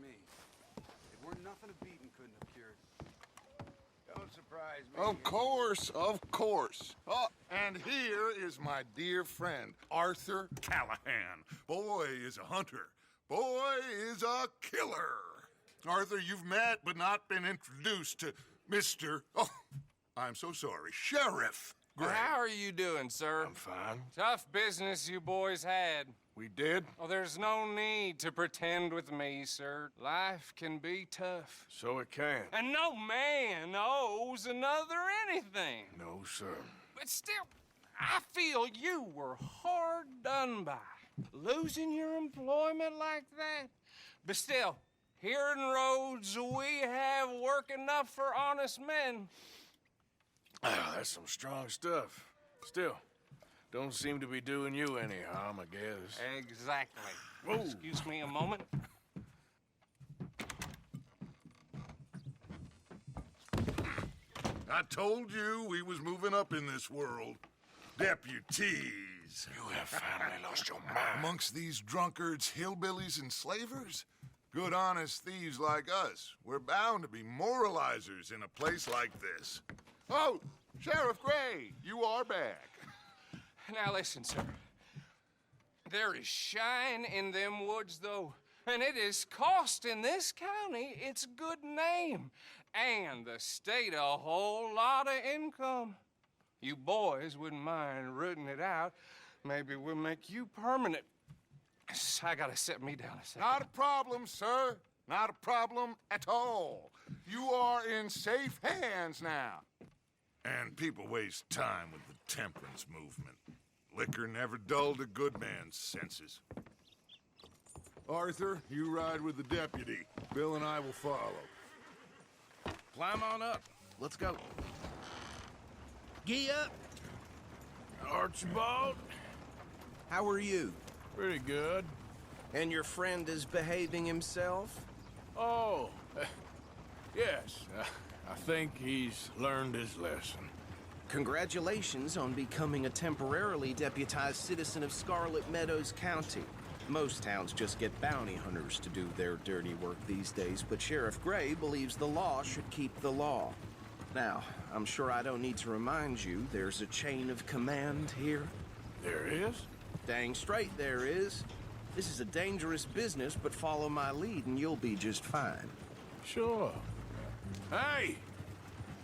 me. It weren't nothing a beating couldn't have cured. Don't surprise me. Of course, of course. Oh, and here is my dear friend, Arthur Callahan. Boy is a hunter. Boy is a killer. Arthur, you've met but not been introduced to Mr. Oh, I'm so sorry, Sheriff Gray. How are you doing, sir? I'm fine. Tough business you boys had. We did? Oh, there's no need to pretend with me, sir. Life can be tough. So it can. And no man owes another anything. No, sir. But still, I feel you were hard done by. Losing your employment like that. But still, here in Rhodes, we have work enough for honest men. Ah, that's some strong stuff. Still, don't seem to be doing you any harm, I guess. Exactly. Whoa. Excuse me a moment. I told you we was moving up in this world. Deputies. You have finally lost your mind. Amongst these drunkards, hillbillies, and slavers? Good honest thieves like us. We're bound to be moralizers in a place like this. Oh, Sheriff Gray, you are back. Now listen, sir. There is shine in them woods, though, and it is costing this county its good name and the state a whole lot of income. You boys wouldn't mind rooting it out. Maybe we'll make you permanent. I gotta set me down a second. Not a problem, sir. Not a problem at all. You are in safe hands now. And people waste time with the temperance movement. Liquor never dulled a good man's senses. Arthur, you ride with the deputy. Bill and I will follow. Climb on up. Let's go. Gee up. Archibald? How are you? Pretty good. And your friend is behaving himself? Oh, yes. I think he's learned his lesson. Congratulations on becoming a temporarily deputized citizen of Scarlet Meadows County. Most towns just get bounty hunters to do their dirty work these days, but Sheriff Gray believes the law should keep the law. Now, I'm sure I don't need to remind you there's a chain of command here. There is? Dang straight there is. This is a dangerous business, but follow my lead and you'll be just fine. Sure. Hey!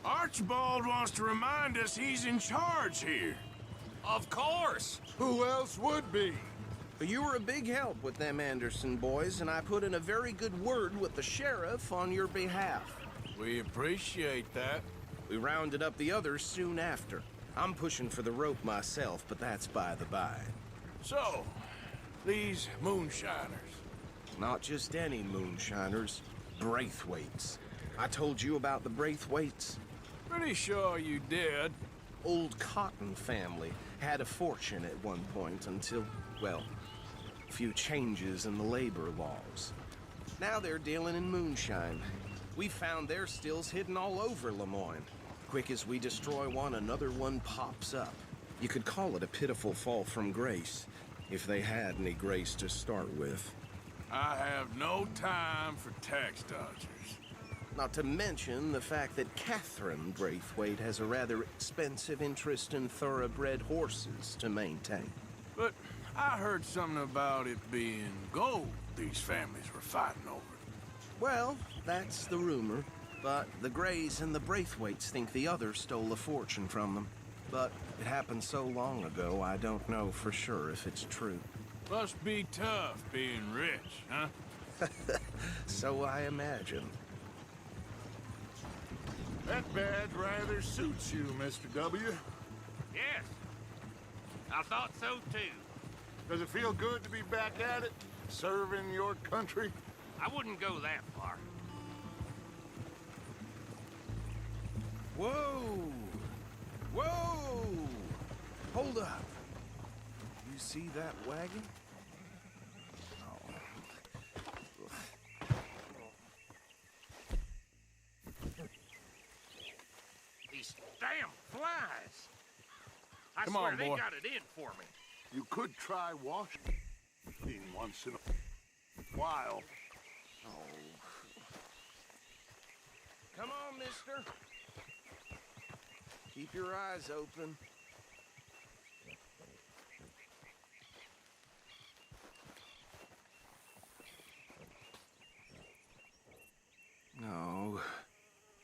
Archibald wants to remind us he's in charge here. Of course. Who else would be? You were a big help with them Anderson boys, and I put in a very good word with the sheriff on your behalf. We appreciate that. We rounded up the others soon after. I'm pushing for the rope myself, but that's by the by. So, these moonshiners. Not just any moonshiners, Braithwaites. I told you about the Braithwaites? Pretty sure you did. Old Cotton family had a fortune at one point until, well, a few changes in the labor laws. Now they're dealing in moonshine. We found their stills hidden all over Lemoyne. Quick as we destroy one, another one pops up. You could call it a pitiful fall from grace, if they had any grace to start with. I have no time for tax dodgers. Not to mention the fact that Catherine Braithwaite has a rather expensive interest in thoroughbred horses to maintain. But I heard something about it being gold these families were fighting over. Well, that's the rumor. But the Grays and the Braithwaites think the other stole a fortune from them. But it happened so long ago, I don't know for sure if it's true. Must be tough being rich, huh? So I imagine. That badge rather suits you, Mr. W. Yes. I thought so, too. Does it feel good to be back at it, serving your country? I wouldn't go that far. Whoa! Whoa! Hold up. You see that wagon? These damn flies. I Come swear on, they boy. got it in for me. You could try washing once in a while. Oh, Come on, mister. Keep your eyes open. No,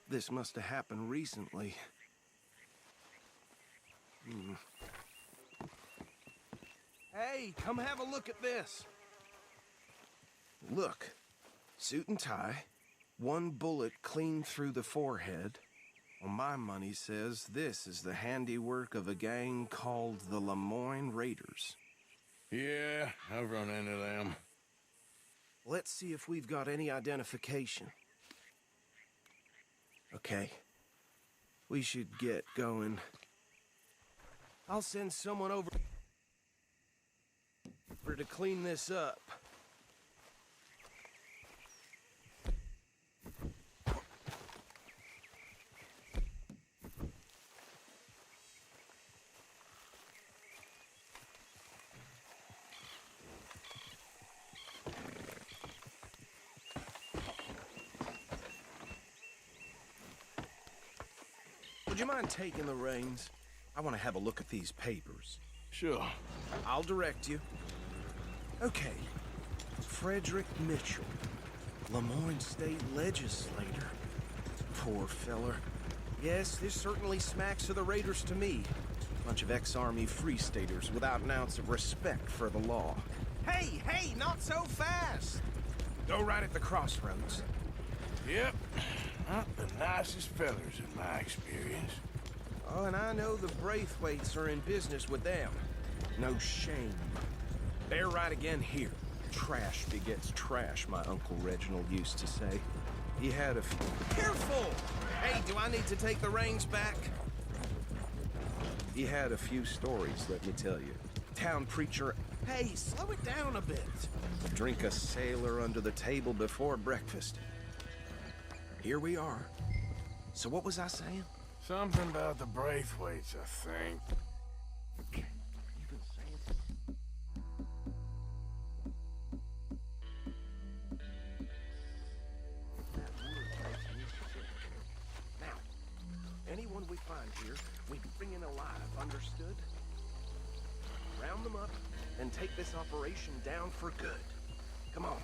this must have happened recently. Hey, come have a look at this. Look, suit and tie, one bullet clean through the forehead. Well, my money says this is the handiwork of a gang called the Lemoyne Raiders. Yeah, I've run into them. Let's see if we've got any identification. Okay. We should get going. I'll send someone over to clean this up. Would you mind taking the reins? I want to have a look at these papers. Sure. I'll direct you. Okay. Frederick Mitchell, Lemoyne State Legislator. Poor feller. Yes, this certainly smacks of the Raiders to me. Bunch of ex-Army Free Staters without an ounce of respect for the law. Hey, hey, not so fast! Go right at the crossroads. Yep. Not the nicest fellers in my experience. Oh, and I know the Braithwaites are in business with them. No shame. They're right again here. Trash begets trash, my Uncle Reginald used to say. He had a few... Careful! Hey, do I need to take the reins back? He had a few stories, let me tell you. Town preacher... Hey, slow it down a bit. Drink a sailor under the table before breakfast. Here we are. So what was I saying? Something about the Braithwaites, I think. You've been saying... That word makes me sick. Now, anyone we find here, we bring in alive, understood? Round them up and take this operation down for good. Come on.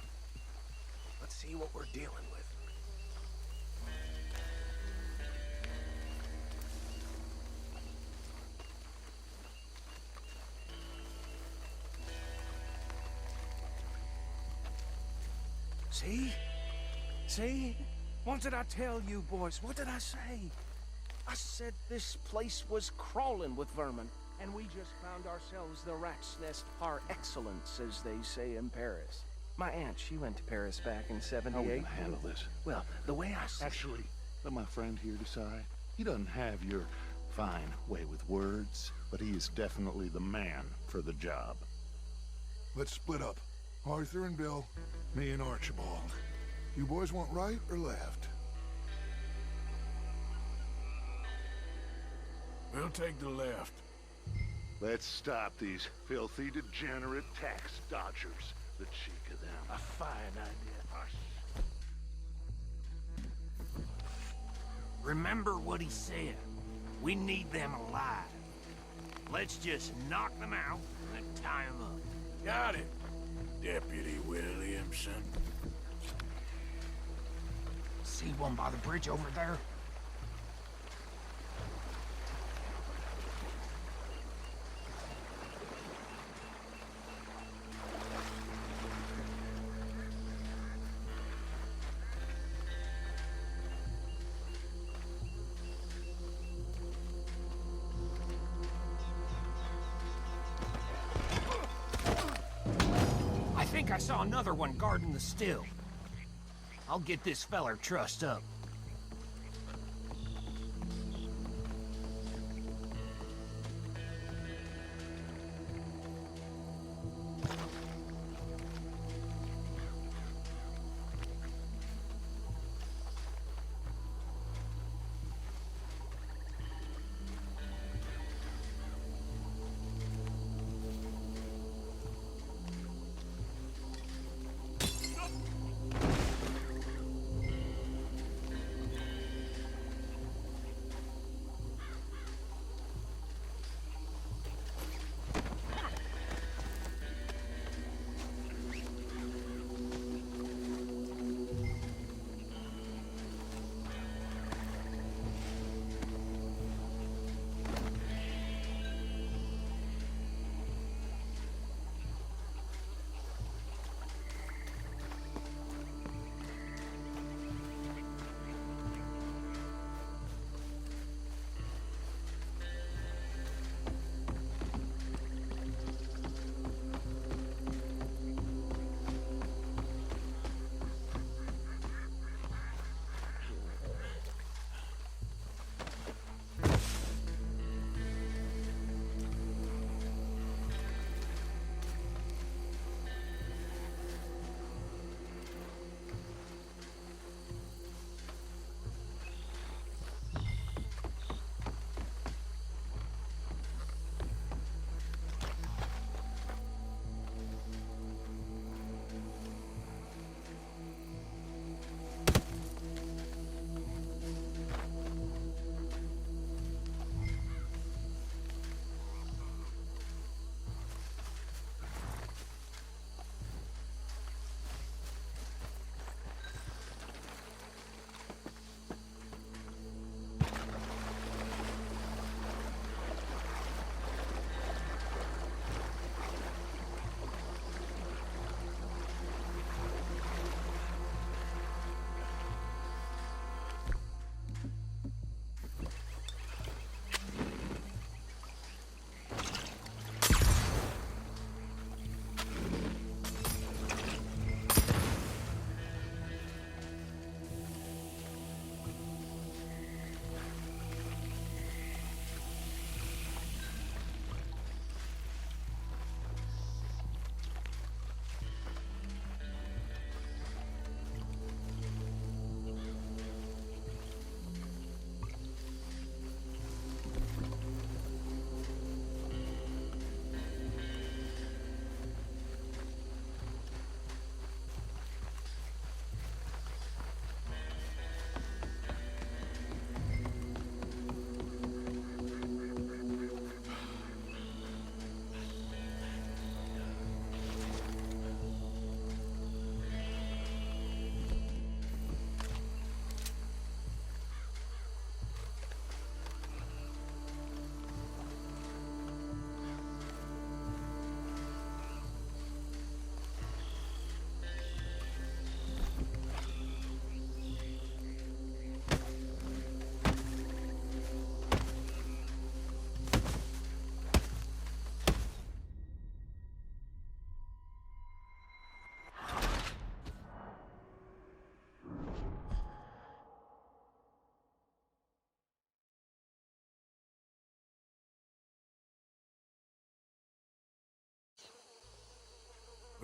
Let's see what we're dealing with. See? See? What did I tell you, boys? What did I say? I said this place was crawling with vermin, and we just found ourselves the rat's nest par excellence, as they say in Paris. My aunt, she went to Paris back in '78. How are we gonna handle this? Well, the way I see... Actually, let my friend here decide. He doesn't have your fine way with words, but he is definitely the man for the job. Let's split up. Arthur and Bill, me and Archibald. You boys want right or left? We'll take the left. Let's stop these filthy, degenerate tax dodgers. The cheek of them. A fine idea. Remember what he said. We need them alive. Let's just knock them out and tie them up. Got it, Deputy Williamson. See one by the bridge over there? I think I saw another one guarding the still. I'll get this feller trussed up.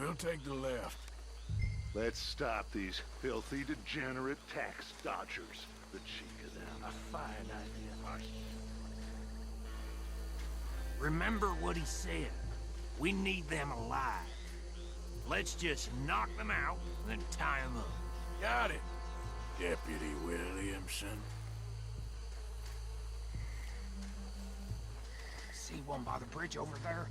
We'll take the left. Let's stop these filthy, degenerate tax dodgers. The cheek of them. A fine idea. Remember what he said. We need them alive. Let's just knock them out and then tie them up. Got it, Deputy Williamson. See one by the bridge over there?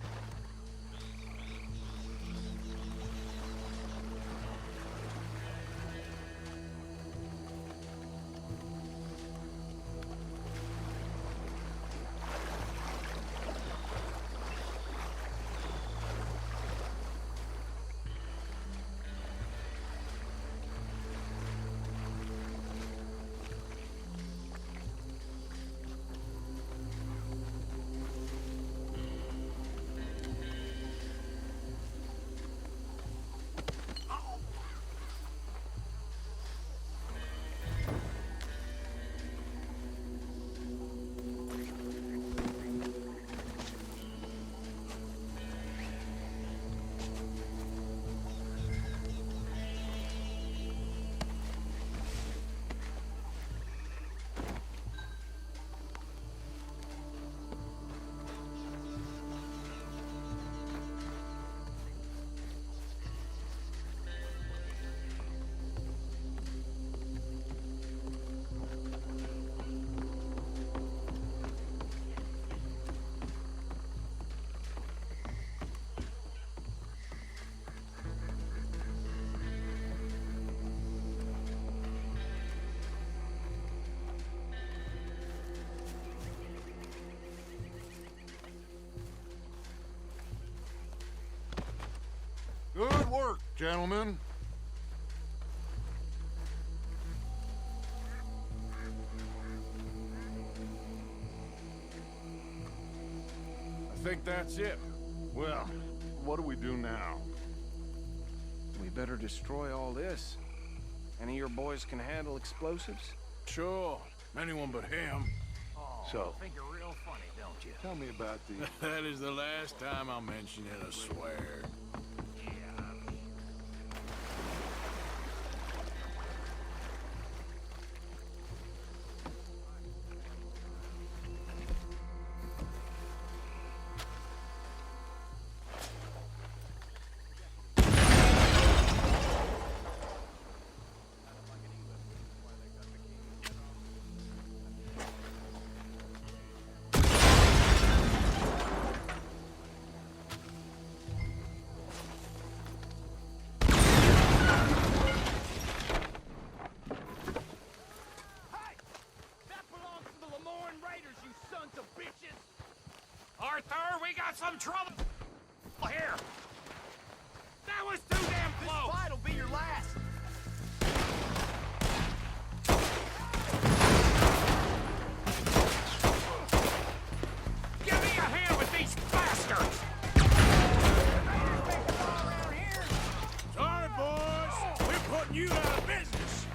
Good work, gentlemen. I think that's it. Well, what do we do now? We better destroy all this. Any of your boys can handle explosives? Sure. Anyone but him. So, Think you're real funny, don't you? tell me about the... That is the last time I'll mention it, I swear. Arthur, we got some trouble here. That was too damn close. This fight'll be your last. Give me a hand with these bastards. Sorry, boys. We're putting you out of business.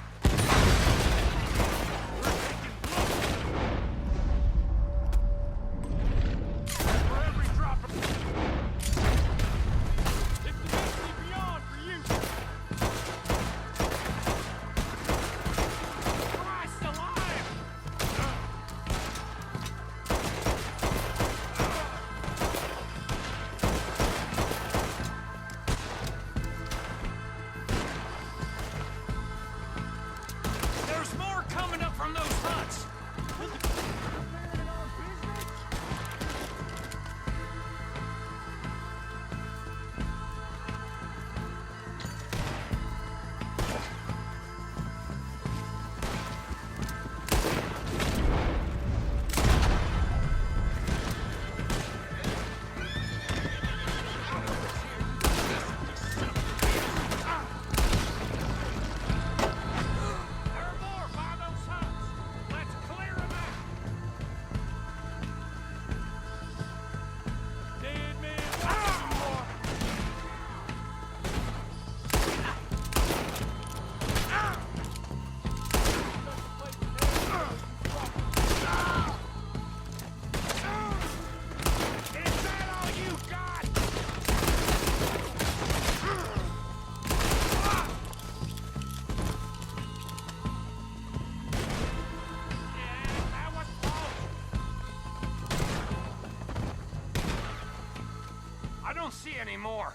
don't see any more.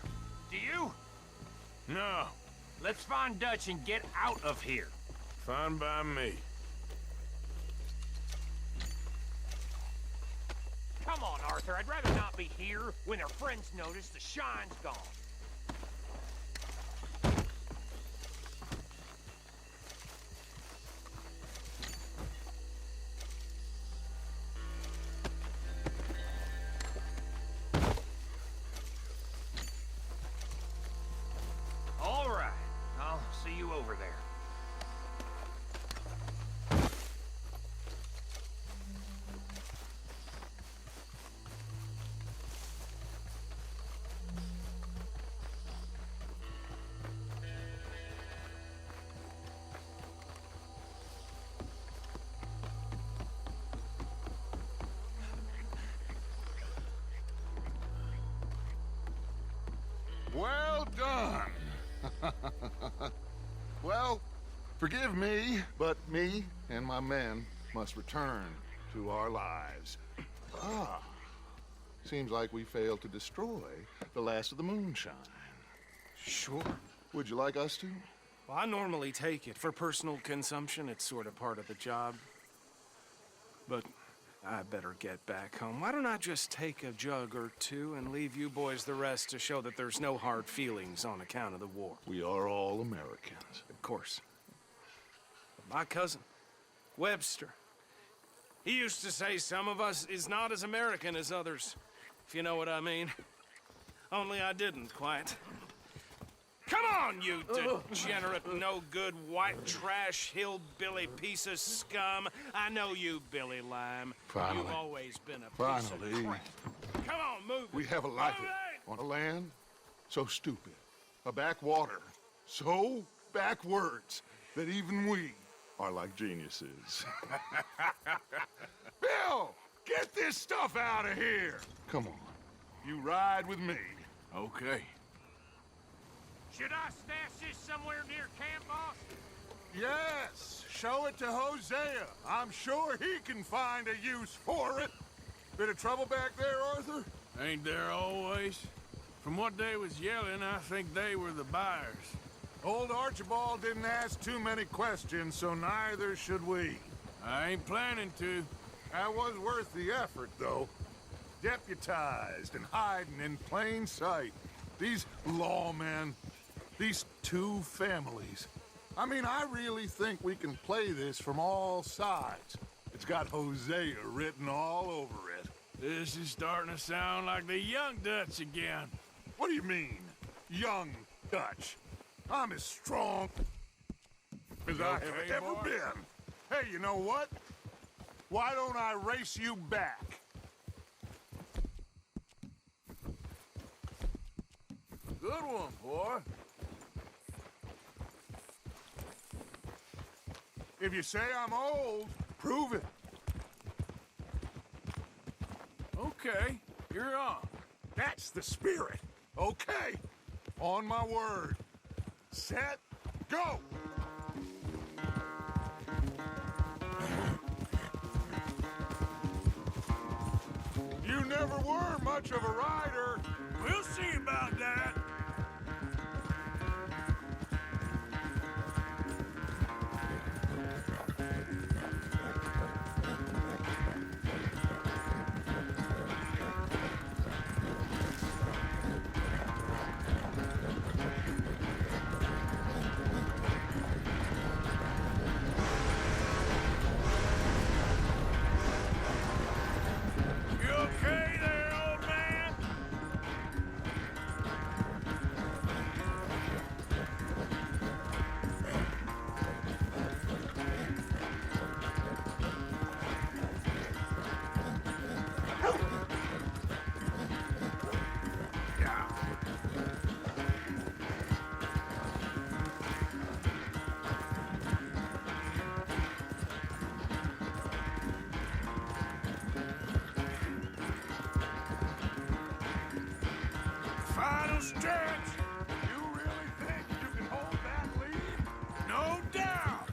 Do you? No, Let's find Dutch and get out of here. fine by me. Come on, Arthur. I'd rather not be here when their friends notice the shine's gone. All right. I'll see you over there. Well done. Well, forgive me, but me and my men must return to our lives. Ah, seems like we failed to destroy the last of the moonshine. Sure. Would you like us to? Well, I normally take it. For personal consumption, it's sort of part of the job. But I better get back home. Why don't I just take a jug or two and leave you boys the rest to show that there's no hard feelings on account of the war? We are all Americans. Of course. But my cousin, Webster, he used to say some of us is not as American as others, if you know what I mean. Only I didn't quite. Come on, you degenerate, no-good, white trash, hillbilly piece of scum. I know you, Billy Lime. Finally. You've always been a piece Finally. of crap. Come on, move We it. have a life Move it! on a land so stupid, a backwater so backwards that even we are like geniuses. Bill, get this stuff out of here. Come on, you ride with me. Okay. Should I stash this somewhere near camp, boss? Yes, show it to Hosea. I'm sure he can find a use for it. Bit of trouble back there, Arthur? Ain't there always? From what they was yelling, I think they were the buyers. Old Archibald didn't ask too many questions, so neither should we. I ain't planning to. That was worth the effort, though. Deputized and hiding in plain sight. These lawmen, these two families. I mean, I really think we can play this from all sides. It's got Hosea written all over it. This is starting to sound like the young Dutch again. What do you mean, young Dutch? I'm as strong as I have Okay, ever boy? been. Hey, you know what? Why don't I race you back? Good one, boy. If you say I'm old, prove it. Okay, you're on. That's the spirit. Okay. On my word. Set, go! You never were much of a rider. We'll see about that. You okay there, old man? Final stretch. You really think you can hold that lead? No doubt.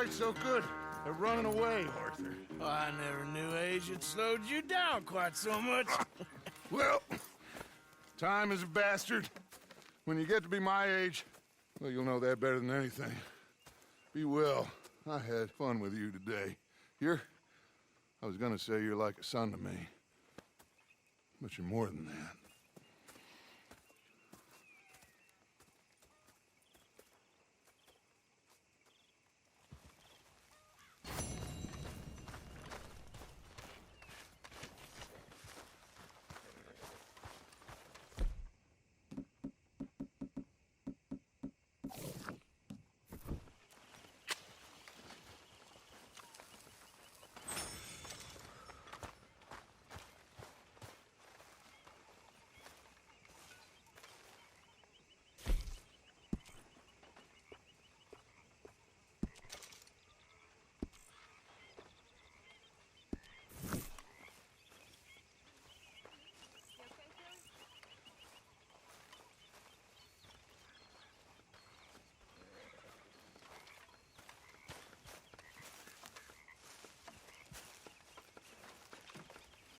quite so good at running away, Arthur. Oh, I never knew age had slowed you down quite so much. Well, time is a bastard. When you get to be my age, well, you'll know that better than anything. Be well. I had fun with you today. I was gonna say you're like a son to me, but you're more than that.